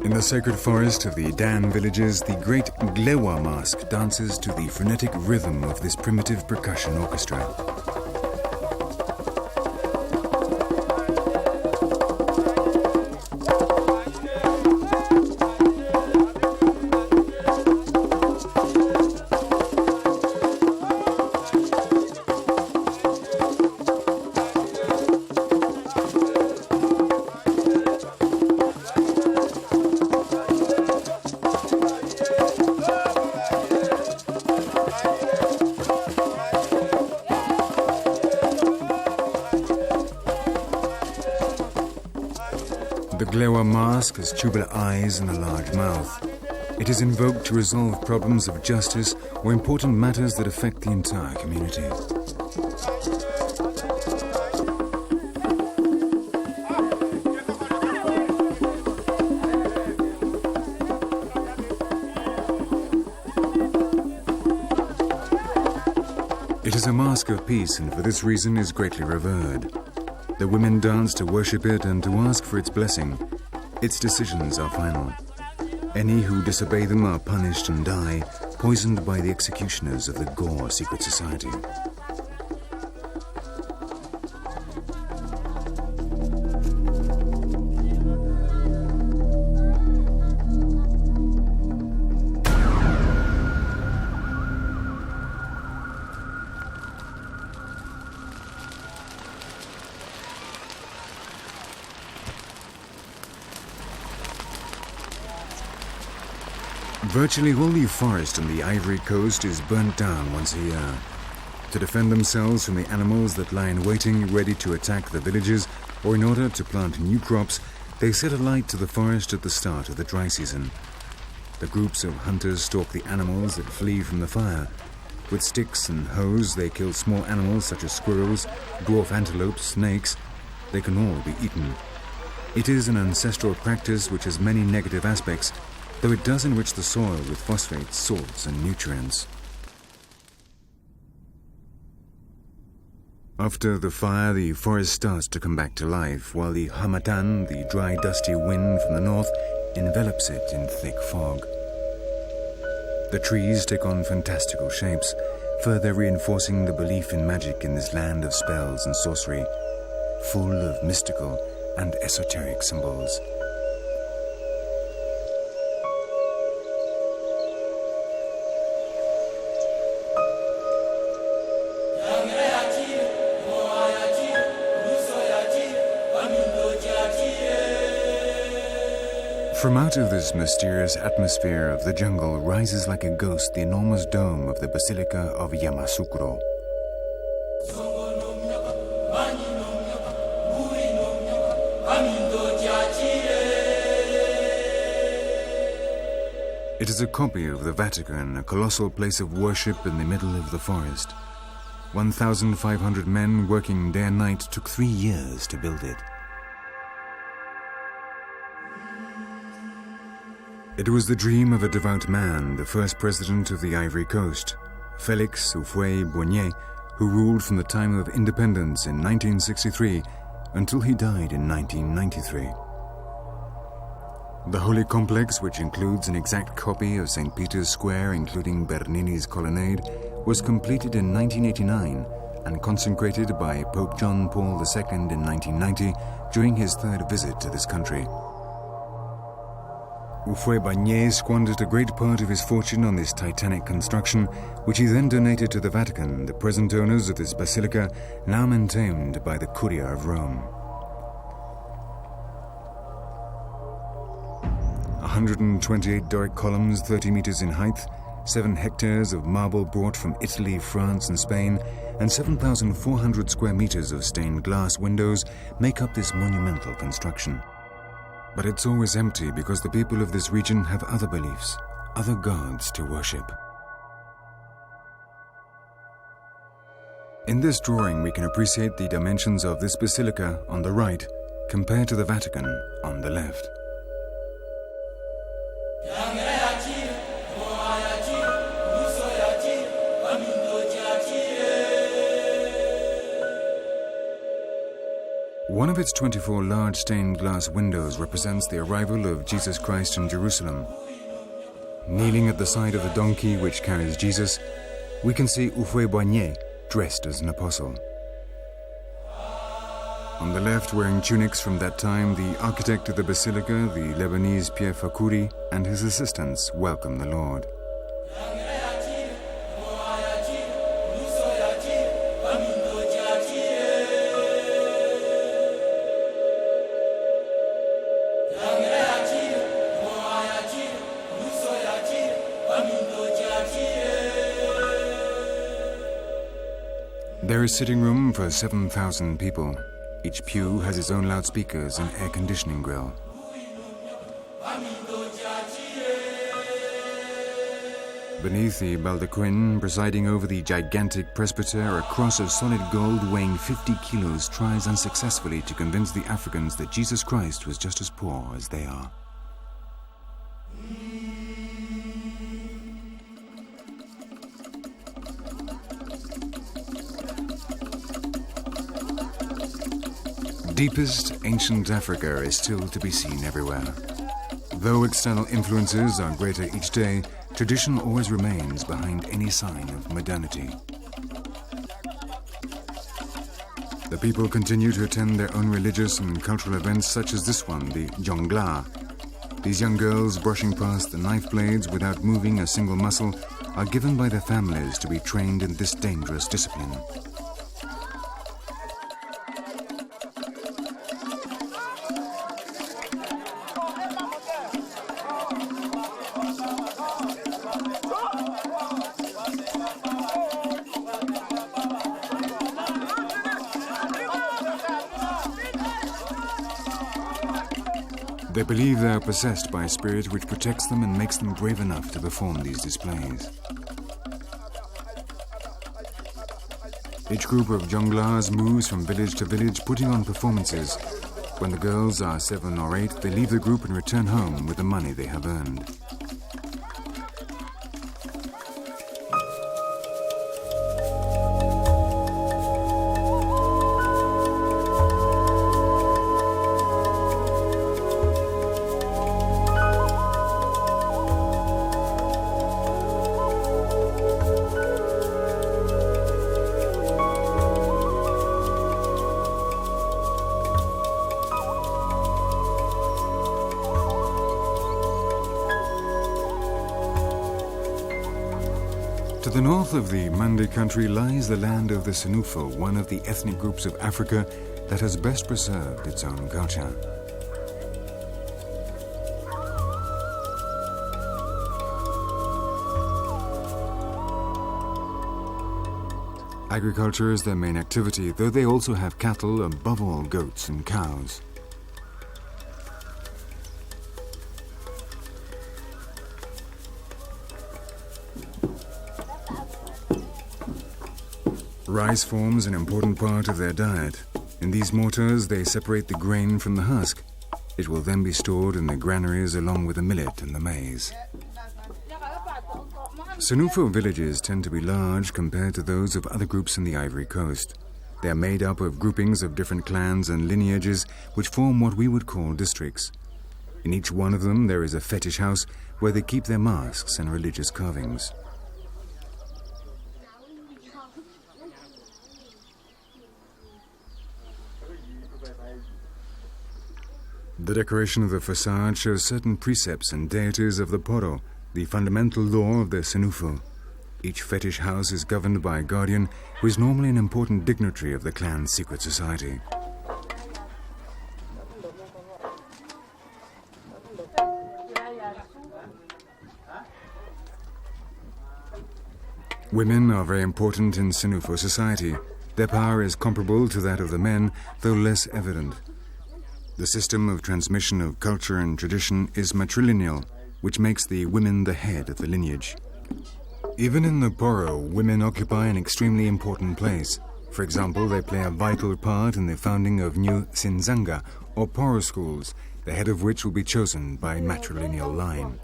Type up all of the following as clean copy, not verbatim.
In the sacred forest of the Dan villages, the great Glewa mask dances to the frenetic rhythm of this primitive percussion orchestra. The Glewa mask has tubular eyes and a large mouth. It is invoked to resolve problems of justice or important matters that affect the entire community. It is a mask of peace and for this reason is greatly revered. The women dance to worship it and to ask for its blessing. Its decisions are final. Any who disobey them are punished and die, poisoned by the executioners of the Gueres secret society. Virtually all the forest on the Ivory Coast is burnt down once a year. To defend themselves from the animals that lie in waiting ready to attack the villages, or in order to plant new crops, they set alight to the forest at the start of the dry season. The groups of hunters stalk the animals that flee from the fire. With sticks and hoes, they kill small animals such as squirrels, dwarf antelopes, snakes. They can all be eaten. It is an ancestral practice which has many negative aspects, though it does enrich the soil with phosphates, salts, and nutrients. After the fire, the forest starts to come back to life, while the hamatan, the dry, dusty wind from the north, envelops it in thick fog. The trees take on fantastical shapes, further reinforcing the belief in magic in this land of spells and sorcery, full of mystical and esoteric symbols. From out of this mysterious atmosphere of the jungle rises like a ghost the enormous dome of the Basilica of Yamoussoukro. It is a copy of the Vatican, a colossal place of worship in the middle of the forest. 1,500 men working day and night took 3 years to build it. It was the dream of a devout man, the first president of the Ivory Coast, Félix Houphouët-Boigny, who ruled from the time of independence in 1963 until he died in 1993. The holy complex, which includes an exact copy of St. Peter's Square, including Bernini's colonnade, was completed in 1989 and consecrated by Pope John Paul II in 1990 during his third visit to this country. Houphouët-Boigny squandered a great part of his fortune on this titanic construction, which he then donated to the Vatican, the present owners of this basilica, now maintained by the Curia of Rome. 128 Doric columns, 30 meters in height, 7 hectares of marble brought from Italy, France, and Spain, and 7,400 square meters of stained glass windows make up this monumental construction. But it's always empty because the people of this region have other beliefs, other gods to worship. In this drawing, we can appreciate the dimensions of this basilica on the right compared to the Vatican on the left. One of its 24 large stained glass windows represents the arrival of Jesus Christ in Jerusalem. Kneeling at the side of the donkey which carries Jesus, we can see Houphouët-Boigny dressed as an apostle. On the left, wearing tunics from that time, the architect of the Basilica, the Lebanese Pierre Fakouri, and his assistants welcome the Lord. There is sitting room for 7,000 people. Each pew has its own loudspeakers and air conditioning grill. Beneath the baldaquin, presiding over the gigantic presbyter, a cross of solid gold weighing 50 kilos tries unsuccessfully to convince the Africans that Jesus Christ was just as poor as they are. Deepest ancient Africa is still to be seen everywhere. Though external influences are greater each day, tradition always remains behind any sign of modernity. The people continue to attend their own religious and cultural events such as this one, the Jongla. These young girls brushing past the knife blades without moving a single muscle are given by their families to be trained in this dangerous discipline. They believe they are possessed by a spirit which protects them and makes them brave enough to perform these displays. Each group of jongleurs moves from village to village putting on performances. When the girls are 7 or 8, they leave the group and return home with the money they have earned. To the north of the Mande country lies the land of the Senufo, one of the ethnic groups of Africa that has best preserved its own culture. Agriculture is their main activity, though they also have cattle, above all goats and cows. Rice forms an important part of their diet. In these mortars, they separate the grain from the husk. It will then be stored in the granaries along with the millet and the maize. Senufo villages tend to be large compared to those of other groups in the Ivory Coast. They are made up of groupings of different clans and lineages which form what we would call districts. In each one of them, there is a fetish house where they keep their masks and religious carvings. The decoration of the facade shows certain precepts and deities of the Poro, the fundamental law of the Senufo. Each fetish house is governed by a guardian who is normally an important dignitary of the clan's secret society. Women are very important in Senufo society. Their power is comparable to that of the men, though less evident. The system of transmission of culture and tradition is matrilineal, which makes the women the head of the lineage. Even in the Poro, women occupy an extremely important place. For example, they play a vital part in the founding of new Sinzanga, or Poro schools, the head of which will be chosen by matrilineal line.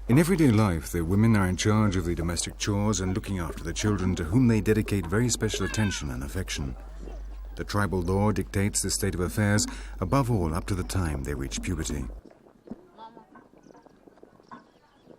In everyday life, the women are in charge of the domestic chores and looking after the children, to whom they dedicate very special attention and affection. The tribal law dictates the state of affairs, above all up to the time they reach puberty.